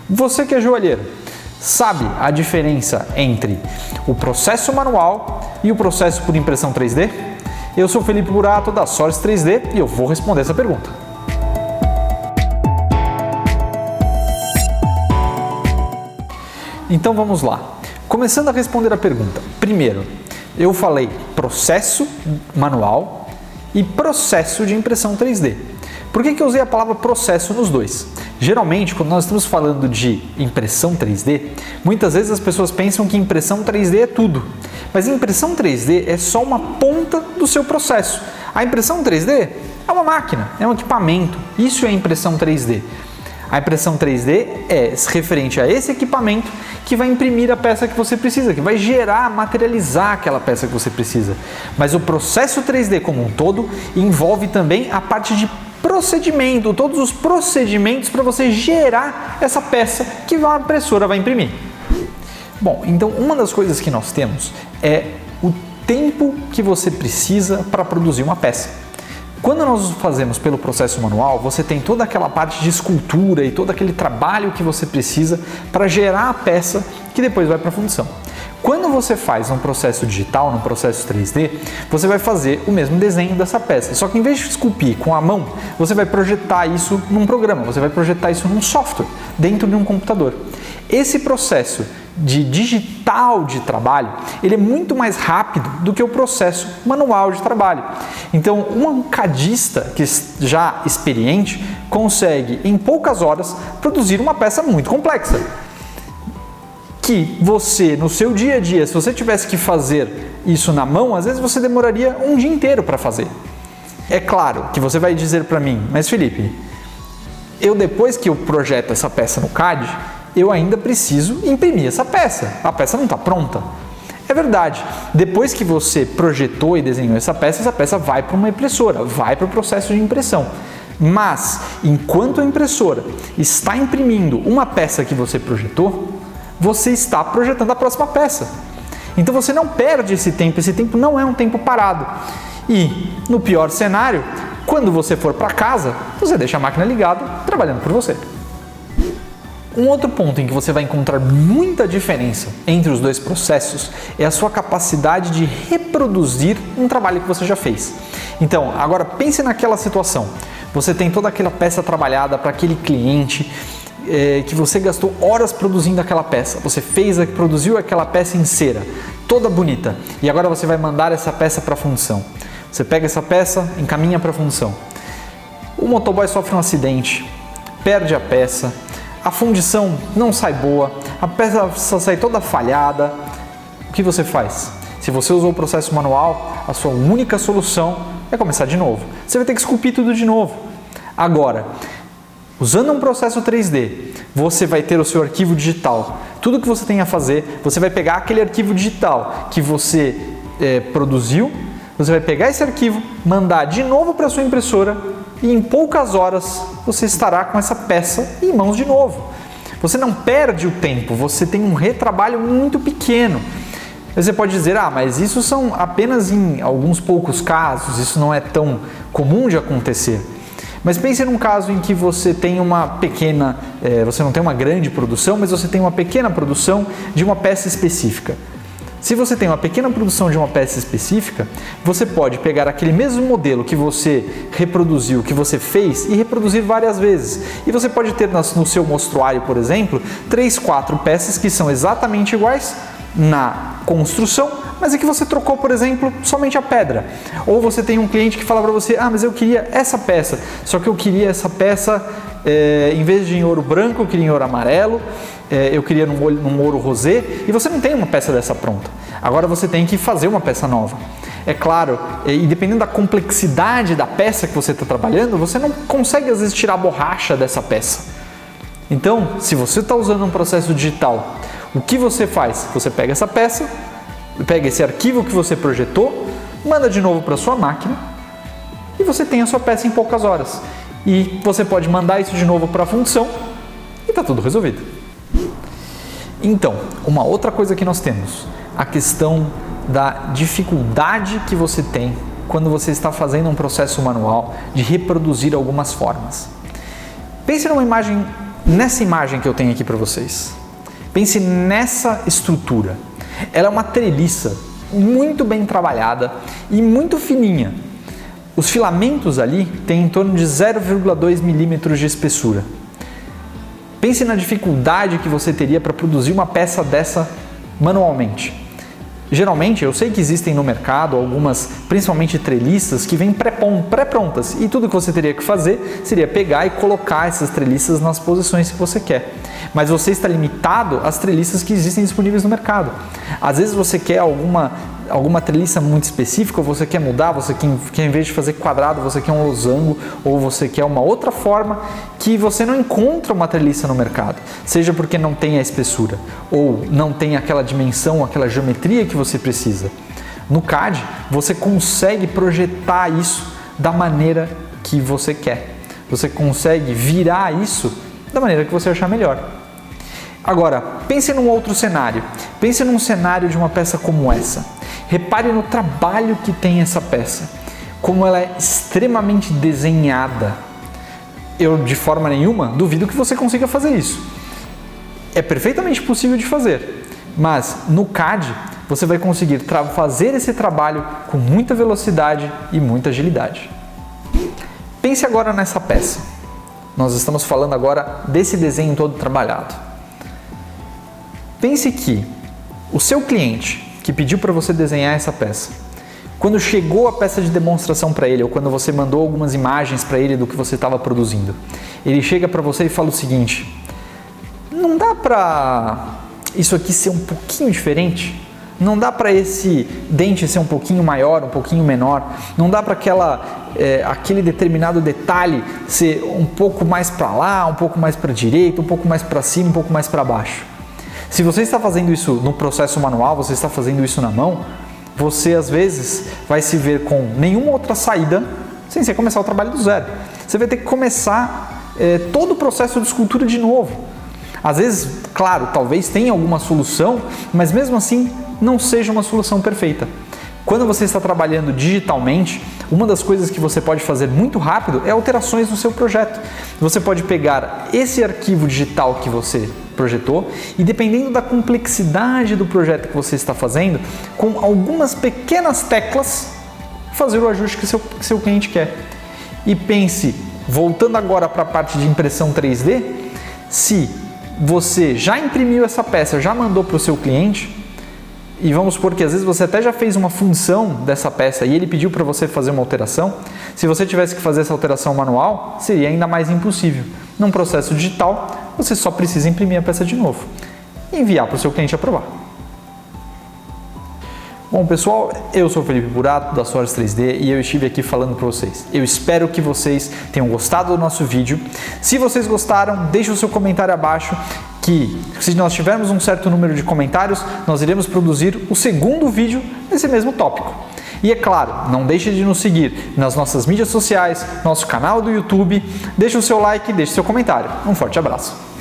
Você que é joalheiro, sabe a diferença entre o processo manual e o processo por impressão 3D? Eu sou Felipe Burato da Source 3D e eu vou responder essa pergunta. Então vamos lá. Começando a responder a pergunta. Primeiro, eu falei processo manual e processo de impressão 3D. Por que eu usei a palavra processo nos dois? Geralmente, quando nós estamos falando de impressão 3D, muitas vezes as pessoas pensam que impressão 3D é tudo. Mas impressão 3D é só uma ponta do seu processo. A impressão 3D é uma máquina, é um equipamento. Isso é impressão 3D. A impressão 3D é referente a esse equipamento que vai imprimir a peça que você precisa, que vai gerar, materializar aquela peça que você precisa. Mas o processo 3D como um todo envolve também a parte de procedimento, todos os procedimentos para você gerar essa peça que a impressora vai imprimir. Bom, então uma das coisas que nós temos é o tempo que você precisa para produzir uma peça. Quando nós fazemos pelo processo manual, você tem toda aquela parte de escultura e todo aquele trabalho que você precisa para gerar a peça que depois vai para a fundição. Quando você faz um processo digital, num processo 3D, você vai fazer o mesmo desenho dessa peça. Só que em vez de esculpir com a mão, você vai projetar isso num programa, você vai projetar isso num software, dentro de um computador. Esse processo de digital de trabalho, ele é muito mais rápido do que o processo manual de trabalho. Então, um cadista que já experiente consegue, em poucas horas, produzir uma peça muito complexa. Que você, no seu dia a dia, se você tivesse que fazer isso na mão, às vezes você demoraria um dia inteiro para fazer. É claro que você vai dizer para mim, mas Felipe, depois que eu projeto essa peça no CAD, eu ainda preciso imprimir essa peça. A peça não está pronta. É verdade. Depois que você projetou e desenhou essa peça vai para uma impressora, vai para o processo de impressão. Mas, enquanto a impressora está imprimindo uma peça que você projetou, você está projetando a próxima peça. Então você não perde esse tempo não é um tempo parado. E, no pior cenário, quando você for para casa, você deixa a máquina ligada, trabalhando por você. Um outro ponto em que você vai encontrar muita diferença entre os dois processos é a sua capacidade de reproduzir um trabalho que você já fez. Então, agora pense naquela situação. Você tem toda aquela peça trabalhada para aquele cliente que você gastou horas produzindo aquela peça. Você produziu aquela peça em cera, toda bonita. E agora você vai mandar essa peça para a fundição. Você pega essa peça, encaminha para a fundição. O motoboy sofre um acidente, perde a peça. A fundição não sai boa, a peça sai toda falhada. O que você faz? Se você usou o processo manual, a sua única solução é começar de novo. Você vai ter que esculpir tudo de novo. Agora, usando um processo 3D, você vai ter o seu arquivo digital. Tudo que você tem a fazer, você vai pegar aquele arquivo digital que você produziu, você vai pegar esse arquivo, mandar de novo para a sua impressora e em poucas horas você estará com essa peça em mãos de novo. Você não perde o tempo, você tem um retrabalho muito pequeno. Você pode dizer, mas isso são apenas em alguns poucos casos, isso não é tão comum de acontecer. Mas pense num caso em que você tem uma pequena, você não tem uma grande produção, mas você tem uma pequena produção de uma peça específica. Se você tem uma pequena produção de uma peça específica, você pode pegar aquele mesmo modelo que você reproduziu, que você fez e reproduzir várias vezes. E você pode ter no seu mostruário, por exemplo, 3, 4 peças que são exatamente iguais na construção, mas é que você trocou, por exemplo, somente a pedra. Ou você tem um cliente que fala para você, mas eu queria essa peça, só que eu queria essa peça, em vez de em ouro branco, eu queria em ouro amarelo, eu queria num ouro rosé, e você não tem uma peça dessa pronta. Agora você tem que fazer uma peça nova. É claro, e dependendo da complexidade da peça que você está trabalhando, você não consegue às vezes tirar a borracha dessa peça. Então, se você está usando um processo digital, o que você faz? Você pega essa peça, pega esse arquivo que você projetou, manda de novo para sua máquina e você tem a sua peça em poucas horas. E você pode mandar isso de novo para a fundição e está tudo resolvido. Então, uma outra coisa que nós temos, a questão da dificuldade que você tem quando você está fazendo um processo manual de reproduzir algumas formas. Pense numa imagem nessa imagem que eu tenho aqui para vocês. Pense nessa estrutura. Ela é uma treliça muito bem trabalhada e muito fininha. Os filamentos ali têm em torno de 0,2 milímetros de espessura. Pense na dificuldade que você teria para produzir uma peça dessa manualmente. Geralmente, eu sei que existem no mercado algumas, principalmente treliças, que vêm pré-prontas e tudo que você teria que fazer seria pegar e colocar essas treliças nas posições que você quer. Mas você está limitado às treliças que existem disponíveis no mercado. Às vezes você quer alguma treliça muito específica, ou você quer mudar, você quer em vez de fazer quadrado, você quer um losango, ou você quer uma outra forma que você não encontra uma treliça no mercado, seja porque não tem a espessura, ou não tem aquela dimensão, aquela geometria que você precisa. No CAD, você consegue projetar isso da maneira que você quer. Você consegue virar isso da maneira que você achar melhor. Agora, pense num outro cenário. Pense num cenário de uma peça como essa. Repare no trabalho que tem essa peça, como ela é extremamente desenhada. Eu, de forma nenhuma, duvido que você consiga fazer isso. É perfeitamente possível de fazer, mas no CAD você vai conseguir fazer esse trabalho com muita velocidade e muita agilidade. Pense agora nessa peça. Nós estamos falando agora desse desenho todo trabalhado. Pense que o seu cliente que pediu para você desenhar essa peça, quando chegou a peça de demonstração para ele, ou quando você mandou algumas imagens para ele do que você estava produzindo, ele chega para você e fala o seguinte: não dá para isso aqui ser um pouquinho diferente? Não dá para esse dente ser um pouquinho maior, um pouquinho menor? Não dá para aquele determinado detalhe ser um pouco mais para lá, um pouco mais para a direita, um pouco mais para cima, um pouco mais para baixo? Se você está fazendo isso no processo manual, você está fazendo isso na mão, você às vezes vai se ver com nenhuma outra saída sem você começar o trabalho do zero. Você vai ter que começar todo o processo de escultura de novo. Às vezes, claro, talvez tenha alguma solução, mas mesmo assim não seja uma solução perfeita. Quando você está trabalhando digitalmente, uma das coisas que você pode fazer muito rápido é alterações no seu projeto. Você pode pegar esse arquivo digital que você projetou e, dependendo da complexidade do projeto que você está fazendo, com algumas pequenas teclas, fazer o ajuste que seu cliente quer. E pense, voltando agora para a parte de impressão 3D, se você já imprimiu essa peça, já mandou para o seu cliente, e vamos supor que às vezes você até já fez uma função dessa peça e ele pediu para você fazer uma alteração, se você tivesse que fazer essa alteração manual, seria ainda mais impossível. Num processo digital, você só precisa imprimir a peça de novo e enviar para o seu cliente aprovar. Bom pessoal, eu sou o Felipe Burato da Soares 3D e eu estive aqui falando para vocês. Eu espero que vocês tenham gostado do nosso vídeo. Se vocês gostaram, deixe o seu comentário abaixo, que se nós tivermos um certo número de comentários, nós iremos produzir o segundo vídeo nesse mesmo tópico. E é claro, não deixe de nos seguir nas nossas mídias sociais, nosso canal do YouTube, deixe o seu like, deixe o seu comentário. Um forte abraço!